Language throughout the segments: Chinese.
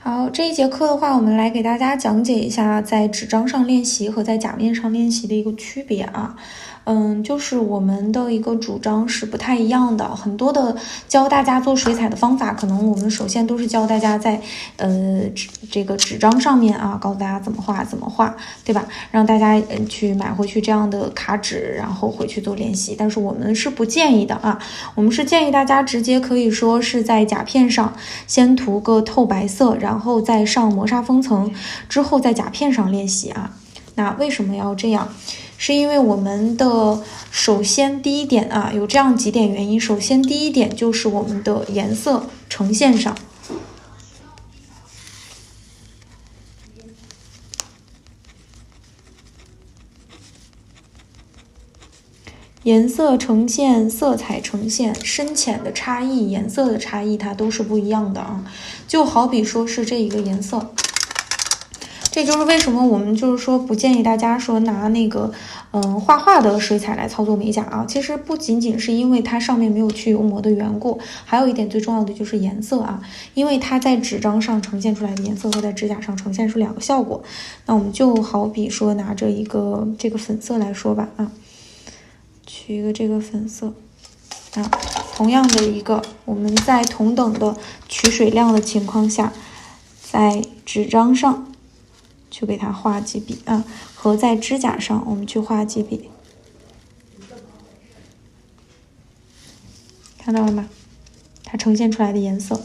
好，这一节课的话，我们来给大家讲解一下在纸张上练习和在甲面上练习的一个区别啊。就是我们的一个主张是不太一样的，很多的教大家做水彩的方法，可能我们首先都是教大家在这个纸张上面啊，告诉大家怎么画，对吧？让大家去买回去这样的卡纸，然后回去做练习。但是我们是不建议的啊，我们是建议大家直接可以说是在甲片上先涂个透白色，然后再上磨砂封层，之后在甲片上练习啊。那为什么要这样？是因为我们的首先第一点啊，有这样几点原因。首先第一点就是我们的颜色呈现上，颜色呈现、色彩呈现、深浅的差异、颜色的差异，它都是不一样的啊。就好比说是这一个颜色。这就是为什么我们就是说不建议大家说拿那个画画的水彩来操作美甲啊。其实不仅仅是因为它上面没有去油膜的缘故，还有一点最重要的就是颜色啊，因为它在纸张上呈现出来的颜色和在指甲上呈现出两个效果。那我们就好比说拿着一个这个粉色来说吧啊，取一个这个粉色啊，同样的一个，我们在同等的取水量的情况下，在纸张上去给它画几笔啊，和在指甲上我们去画几笔，看到了吗？它呈现出来的颜色，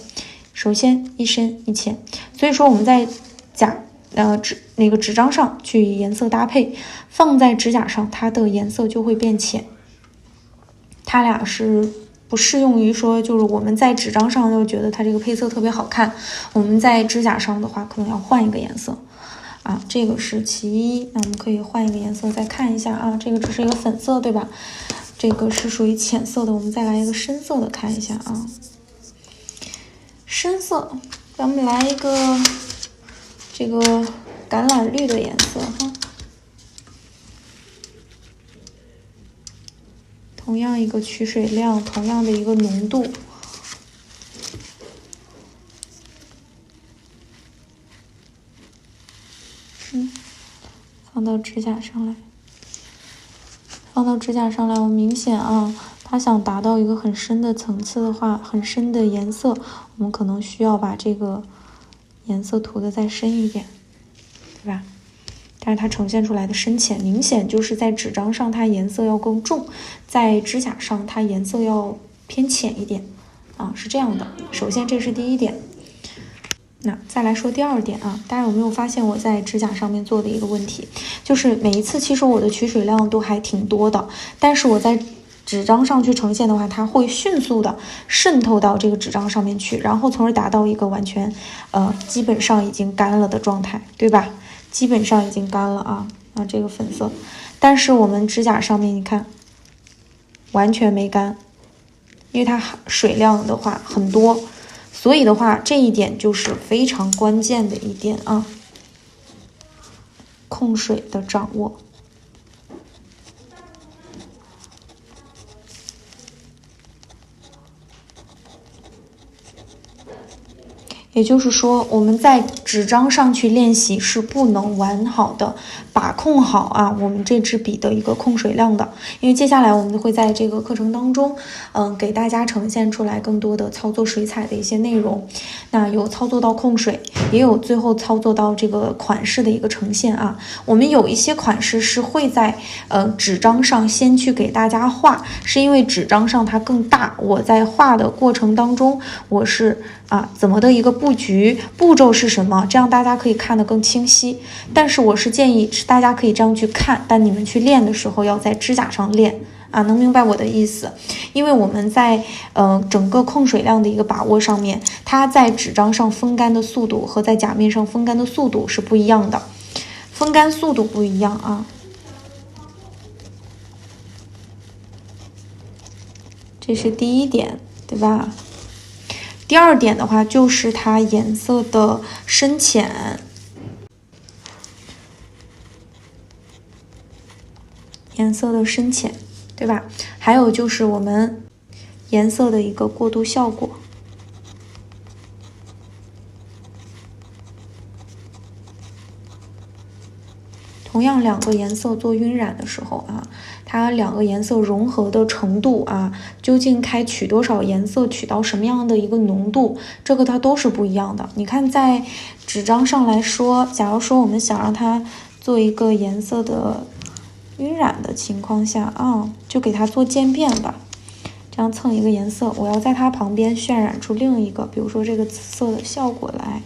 首先一深一浅，所以说我们在纸张上去颜色搭配，放在指甲上，它的颜色就会变浅。它俩是不适用于说，就是我们在纸张上就觉得它这个配色特别好看，我们在指甲上的话可能要换一个颜色。啊，这个是其一，那我们可以换一个颜色再看一下啊，这个只是一个粉色，对吧？这个是属于浅色的，我们再来一个深色的看一下啊。深色，咱们来一个这个橄榄绿的颜色哈，同样一个取水量，同样的一个浓度。放到指甲上来，我明显啊，它想达到一个很深的层次的话，很深的颜色，我们可能需要把这个颜色涂的再深一点，对吧？但是它呈现出来的深浅，明显就是在纸张上它颜色要更重，在指甲上它颜色要偏浅一点啊，是这样的。首先这是第一点。那再来说第二点啊，大家有没有发现我在指甲上面做的一个问题，就是每一次其实我的取水量都还挺多的，但是我在纸张上去呈现的话，它会迅速的渗透到这个纸张上面去，然后从而达到一个完全基本上已经干了的状态，对吧？基本上已经干了啊，这个粉色，但是我们指甲上面你看完全没干，因为它水量的话很多。所以的话，这一点就是非常关键的一点啊，控水的掌握。也就是说，我们在纸张上去练习是不能完好的把控好啊，我们这支笔的一个控水量的。因为接下来我们会在这个课程当中，给大家呈现出来更多的操作水彩的一些内容。那有操作到控水，也有最后操作到这个款式的一个呈现啊。我们有一些款式是会在纸张上先去给大家画，是因为纸张上它更大，我在画的过程当中，我是怎么的一个布局步骤是什么，这样大家可以看得更清晰。但是我是建议大家可以这样去看，但你们去练的时候要在指甲上练啊，能明白我的意思？因为我们在整个控水量的一个把握上面，它在纸张上风干的速度和在甲面上风干的速度是不一样的，风干速度不一样啊。这是第一点，对吧？第二点的话，就是它颜色的深浅，对吧？还有就是我们颜色的一个过渡效果。同样两个颜色做晕染的时候啊，它两个颜色融合的程度啊，究竟该取多少颜色，取到什么样的一个浓度，这个它都是不一样的。你看在纸张上来说，假如说我们想让它做一个颜色的晕染的情况下啊，就给它做渐变吧。这样蹭一个颜色，我要在它旁边渲染出另一个，比如说这个紫色的效果来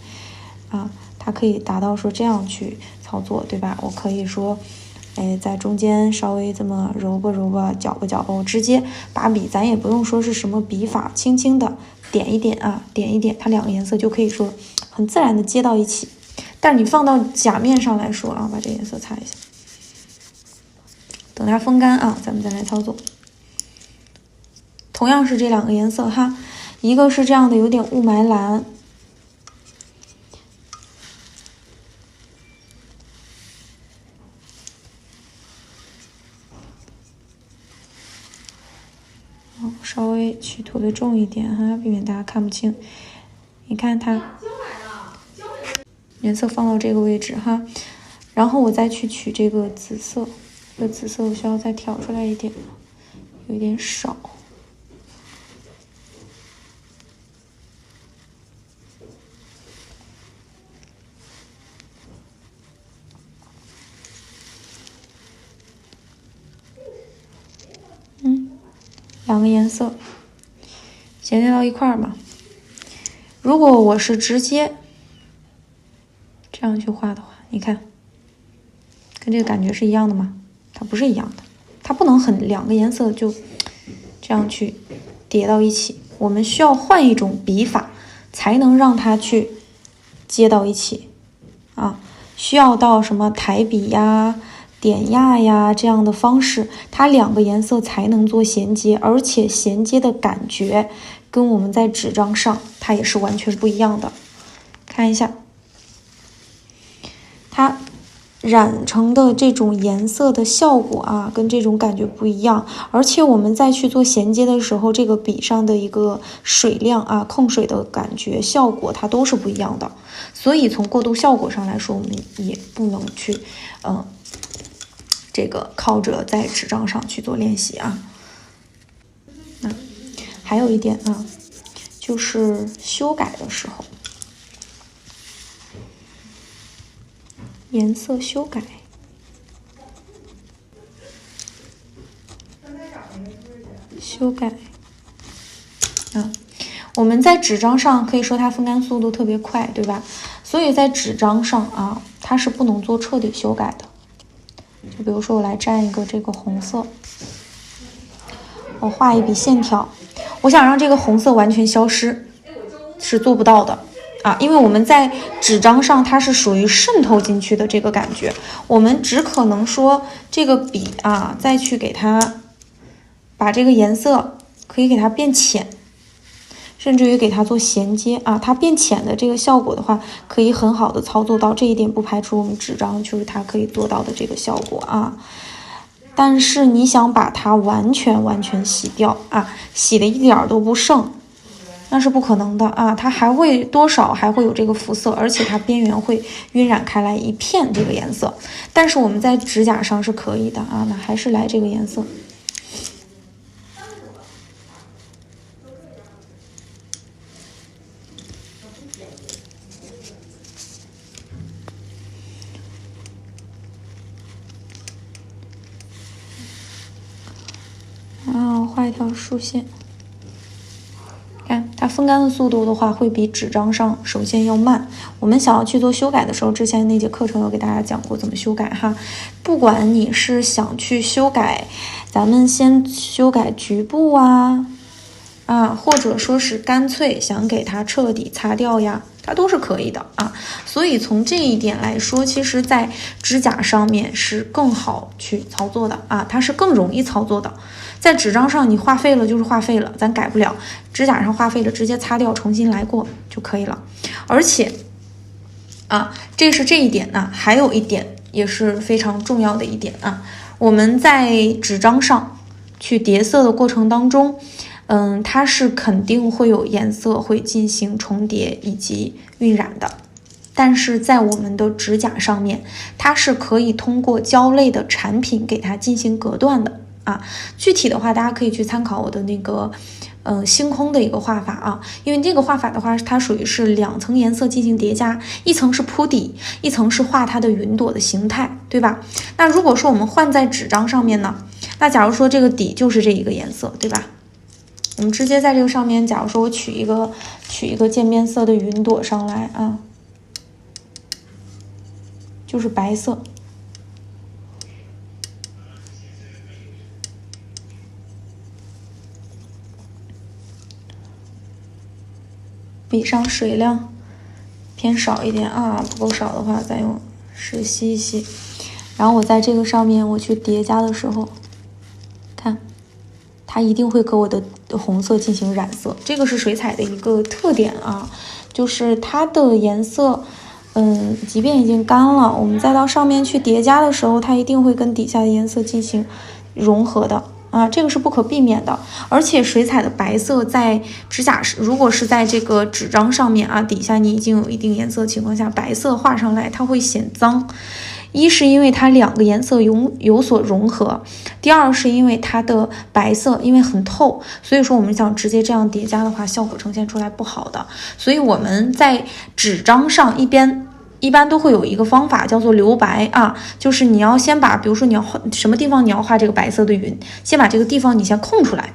啊。它可以达到说这样去操作，对吧？我可以说，在中间稍微这么揉吧揉吧，搅吧搅吧，我直接把笔，咱也不用说是什么笔法，轻轻的点一点啊，点一点，它两个颜色就可以说很自然的接到一起。但是你放到甲面上来说啊，把这颜色擦一下，等它风干啊，咱们再来操作。同样是这两个颜色哈，一个是这样的有点雾霾蓝。稍微去涂的重一点哈，避免大家看不清。你看它颜色放到这个位置哈，然后我再去取这个紫色，这个紫色我需要再挑出来一点，有一点少。两个颜色衔接到一块儿嘛。如果我是直接这样去画的话，你看，跟这个感觉是一样的吗？它不是一样的，它不能两个颜色就这样去叠到一起。我们需要换一种笔法，才能让它去接到一起啊。需要到什么抬笔呀、点压呀这样的方式，它两个颜色才能做衔接，而且衔接的感觉跟我们在纸张上它也是完全不一样的。看一下，它染成的这种颜色的效果啊，跟这种感觉不一样，而且我们再去做衔接的时候，这个笔上的一个水量啊、控水的感觉、效果，它都是不一样的。所以从过渡效果上来说，我们也不能去这个靠着在纸张上去做练习啊。还有一点啊，就是修改的时候，颜色修改。修改啊，我们在纸张上可以说它风干速度特别快，对吧？所以在纸张上啊，它是不能做彻底修改的。就比如说我来蘸一个这个红色，我画一笔线条，我想让这个红色完全消失，是做不到的啊，因为我们在纸张上它是属于渗透进去的这个感觉，我们只可能说这个笔啊，再去给它把这个颜色可以给它变浅，甚至于给它做衔接啊，它变浅的这个效果的话，可以很好的操作到这一点，不排除我们纸张就是它可以做到的这个效果啊。但是你想把它完全洗掉啊，洗的一点都不剩，那是不可能的啊，它还会多少还会有这个肤色，而且它边缘会晕染开来一片这个颜色。但是我们在指甲上是可以的啊，那还是来这个颜色。画一条竖线，看它风干的速度的话，会比纸张上首先要慢。我们想要去做修改的时候，之前那节课程有给大家讲过怎么修改哈。不管你是想去修改，咱们先修改局部啊，或者说是干脆想给它彻底擦掉呀，它都是可以的啊。所以从这一点来说，其实在指甲上面是更好去操作的啊，它是更容易操作的。在纸张上你画废了就是画废了，咱改不了，指甲上画废了直接擦掉，重新来过就可以了。而且这是这一点啊，还有一点也是非常重要的一点啊，我们在纸张上去叠色的过程当中，它是肯定会有颜色会进行重叠以及晕染的但是在我们的指甲上面，它是可以通过胶类的产品给它进行隔断的啊。具体的话，大家可以去参考我的那个星空的一个画法啊，因为这个画法的话，它属于是2层颜色进行叠加，一层是铺底，一层是画它的云朵的形态，对吧？那如果说我们换在纸张上面呢，那假如说这个底就是这一个颜色，对吧？我们直接在这个上面，假如说我取一个渐变色的云朵上来啊，就是白色。笔上水量偏少一点啊，不够少的话再用湿吸一吸。然后我在这个上面我去叠加的时候，看它一定会给我的红色进行染色，这个是水彩的一个特点啊，就是它的颜色即便已经干了，我们再到上面去叠加的时候，它一定会跟底下的颜色进行融合的啊，这个是不可避免的。而且水彩的白色在指甲如果是在这个纸张上面啊，底下你已经有一定颜色的情况下，白色画上来它会显脏。一是因为它2个颜色有所融合，第二是因为它的白色因为很透，所以说我们想直接这样叠加的话，效果呈现出来不好的。所以我们在纸张上一般都会有一个方法叫做留白啊，就是你要先把，比如说你要画什么地方，你要画这个白色的云，先把这个地方你先空出来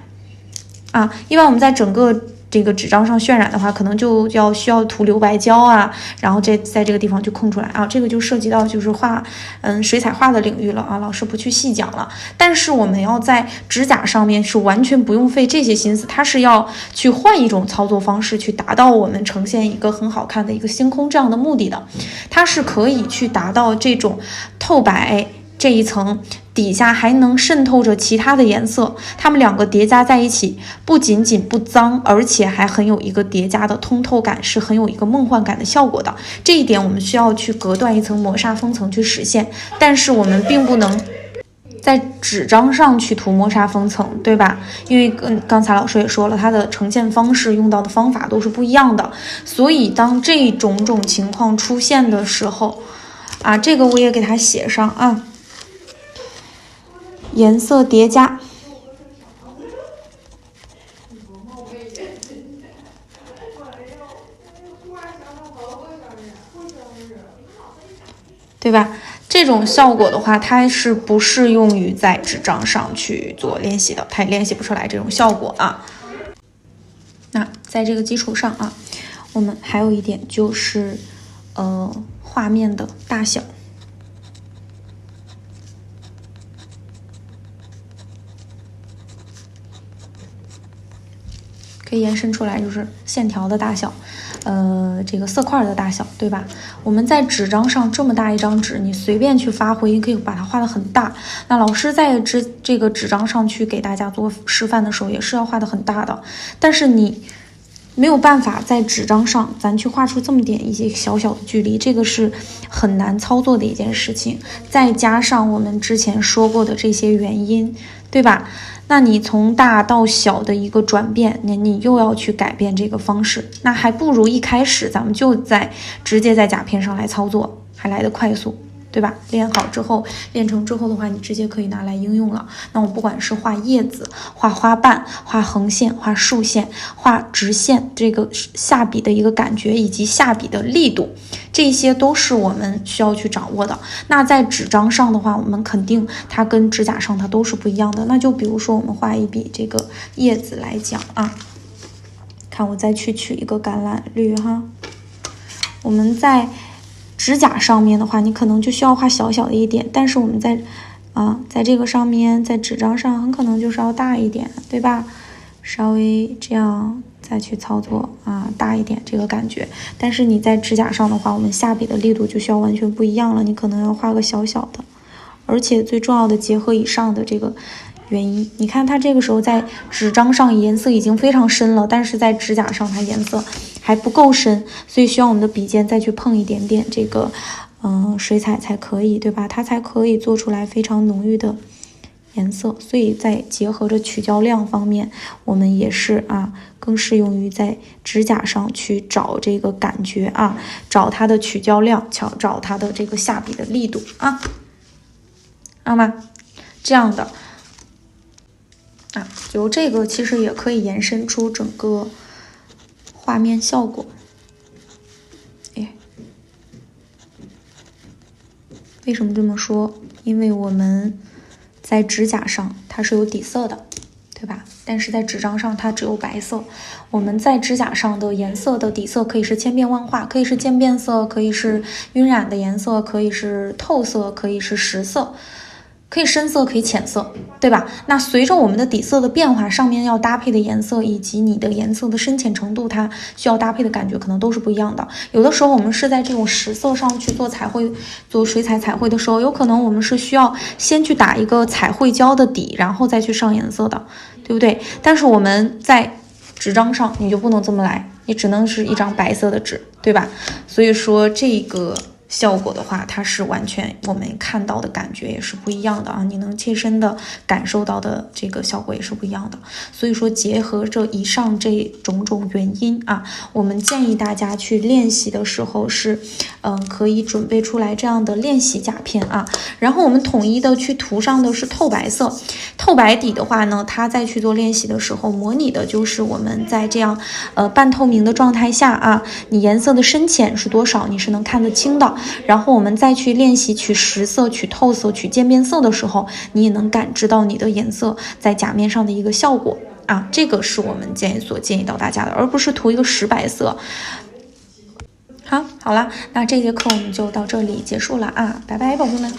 啊。一般我们在整个这个纸张上渲染的话，可能就需要涂留白胶啊，然后在这个地方就空出来啊，这个就涉及到就是画水彩画的领域了啊，老师不去细讲了。但是我们要在指甲上面是完全不用费这些心思，它是要去换一种操作方式去达到我们呈现一个很好看的一个星空这样的目的的，它是可以去达到这种透白这一层底下还能渗透着其他的颜色，它们2个叠加在一起，不仅仅不脏，而且还很有一个叠加的通透感，是很有一个梦幻感的效果的。这一点我们需要去隔断一层磨砂封层去实现，但是我们并不能在纸张上去涂磨砂封层，对吧？因为刚才老师也说了，它的呈现方式用到的方法都是不一样的，所以当这种情况出现的时候啊，这个我也给它写上啊。颜色叠加，对吧？这种效果的话，它是不适用于在纸张上去做练习的，它也练习不出来这种效果啊。那在这个基础上啊，我们还有一点就是画面的大小。可以延伸出来，就是线条的大小，这个色块的大小，对吧？我们在纸张上这么大一张纸，你随便去发挥，你可以把它画得很大。那老师在这个纸张上去给大家做示范的时候，也是要画得很大的。但是你没有办法在纸张上咱去画出这么点一些小小的距离，这个是很难操作的一件事情。再加上我们之前说过的这些原因，对吧？那你从大到小的一个转变，你又要去改变这个方式，那还不如一开始咱们就直接在甲片上来操作，还来得快速，对吧？练成之后的话，你直接可以拿来应用了。那我不管是画叶子、画花瓣、画横线、画竖线、画直线，这个下笔的一个感觉以及下笔的力度，这些都是我们需要去掌握的。那在纸张上的话，我们肯定它跟指甲上它都是不一样的。那就比如说我们画一笔这个叶子来讲啊，看我再去取一个橄榄绿哈，我们在指甲上面的话，你可能就需要画小小的一点，但是我们在这个上面，在纸张上很可能就是要大一点，对吧？稍微这样再去操作啊，大一点这个感觉。但是你在指甲上的话，我们下笔的力度就需要完全不一样了，你可能要画个小小的，而且最重要的结合以上的这个原因。你看它这个时候在纸张上颜色已经非常深了，但是在指甲上它颜色还不够深，所以需要我们的笔尖再去碰一点点这个水彩才可以，对吧？它才可以做出来非常浓郁的颜色，所以在结合着取焦亮方面，我们也是更适用于在指甲上去找这个感觉找它的取焦亮，找它的这个下笔的力度好吗？这样的就这个其实也可以延伸出整个画面效果。为什么这么说？因为我们在指甲上它是有底色的，对吧？但是在纸张上它只有白色。我们在指甲上的颜色的底色可以是千变万化，可以是渐变色，可以是晕染的颜色，可以是透色，可以是实色，可以深色，可以浅色，对吧？那随着我们的底色的变化，上面要搭配的颜色以及你的颜色的深浅程度，它需要搭配的感觉可能都是不一样的。有的时候我们是在这种实色上去做彩绘，做水彩彩绘的时候，有可能我们是需要先去打一个彩绘胶的底，然后再去上颜色的，对不对？但是我们在纸张上你就不能这么来，你只能是一张白色的纸，对吧？所以说这个效果的话，它是完全我们看到的感觉也是不一样的你能切身的感受到的这个效果也是不一样的。所以说结合着以上这种原因我们建议大家去练习的时候是可以准备出来这样的练习甲片然后我们统一的去涂上的是透白色，透白底的话呢，它再去做练习的时候模拟的就是我们在这样半透明的状态下你颜色的深浅是多少，你是能看得清的。然后我们再去练习取实色、取透色、取渐变色的时候，你也能感知到你的颜色在甲面上的一个效果这个是我们所建议到大家的，而不是涂一个实白色。好了，那这节课我们就到这里结束了拜拜，宝贝们。